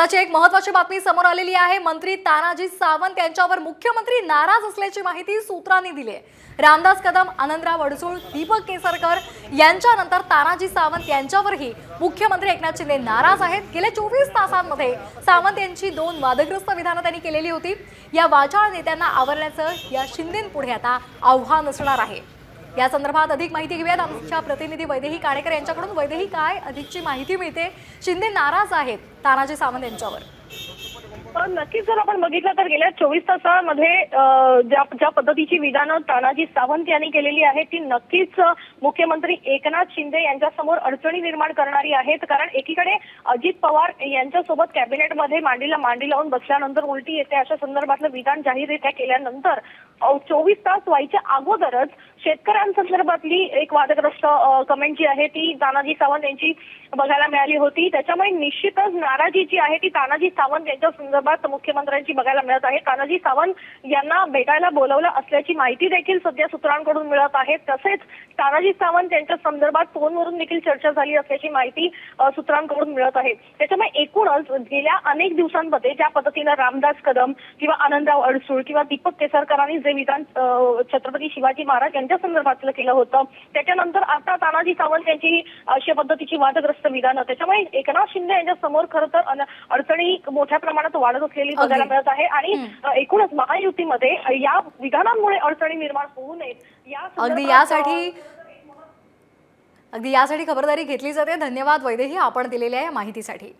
आताची एक महत्त्वाची बातमी समोर आलेली आहे। मंत्री तानाजी सावंत यांच्यावर मुख्यमंत्री नाराज असल्याची माहिती सूत्रांनी दिली आहे। रामदास कदम, आनंदराव अडसूळ, दीपक केसरकर यांच्यानंतर तानाजी सावंत यांच्यावरही मुख्यमंत्री एकनाथ शिंदे नाराज आहेत। गेल्या 24 तासांमध्ये सावंत यांची 2 वादग्रस्त विधानं त्यांनी केलेली होती। या वाचाळ नेत्यांना आवरण्याचं या शिंदेंपुढे आता आव्हान असणार आहे। या संदर्भात अधिक माहिती घेऊयात आमच्या प्रतिनिधी वैदेही काणेकर यांच्याकडून। वैदेही, काय अधिकची माहिती मिळते? शिंदे नाराज आहेत तानाजी सावंत यांच्यावर? नक्कीच जर आपण बघितलं तर गेल्या 24 तासांमध्ये ज्या पद्धतीची विधानं तानाजी सावंत यांनी केलेली आहे ती नक्कीच मुख्यमंत्री एकनाथ शिंदे यांच्यासमोर अडचणी निर्माण करणारी आहेत। कारण एकीकडे अजित पवार यांच्यासोबत कॅबिनेटमध्ये मांडी लावून बसल्यानंतर उलटी येते अशा संदर्भातलं विधान जाहीररित्या केल्यानंतर 24 तास व्हायच्या अगोदरच शेतकऱ्यांसंदर्भातली एक वादग्रस्त कमेंट जी आहे ती तानाजी सावंत यांची बघायला मिळाली होती। त्याच्यामुळे निश्चितच नाराजी जी आहे ती तानाजी सावंत यांच्या संदर्भात मुख्यमंत्र्यांची बघायला मिळत आहे। तानाजी सावंत यांना भेटायला बोलावलं असल्याची माहिती देखील सध्या सूत्रांकडून मिळत आहे। तसेच तानाजी सावंत यांच्या संदर्भात फोनवरून देखील चर्चा झाली असल्याची माहिती सूत्रांकडून मिळत आहे। त्याच्यामुळे एकूणच गेल्या अनेक दिवसांमध्ये ज्या पद्धतीने रामदास कदम किंवा आनंदराव अडसूळ किंवा दीपक केसरकरांनी जे विधान छत्रपती शिवाजी महाराज यांच्या संदर्भातलं केलं होतं, त्याच्यानंतर आता तानाजी सावंत यांची अशा पद्धतीची वादग्रस्त विधानं, त्याच्यामुळे एकनाथ शिंदे यांच्या समोर खरं तर अडचणी मोठ्या प्रमाणात वाढत असलेली बघायला मिळत आहे। आणि एकूणच महायुतीमध्ये या विधानांमुळे अडचणी निर्माण होऊ नयेत अगदी यासाठी खबरदारी घेतली जाते। धन्यवाद वैदेही, आपण दिलेल्या या माहितीसाठी।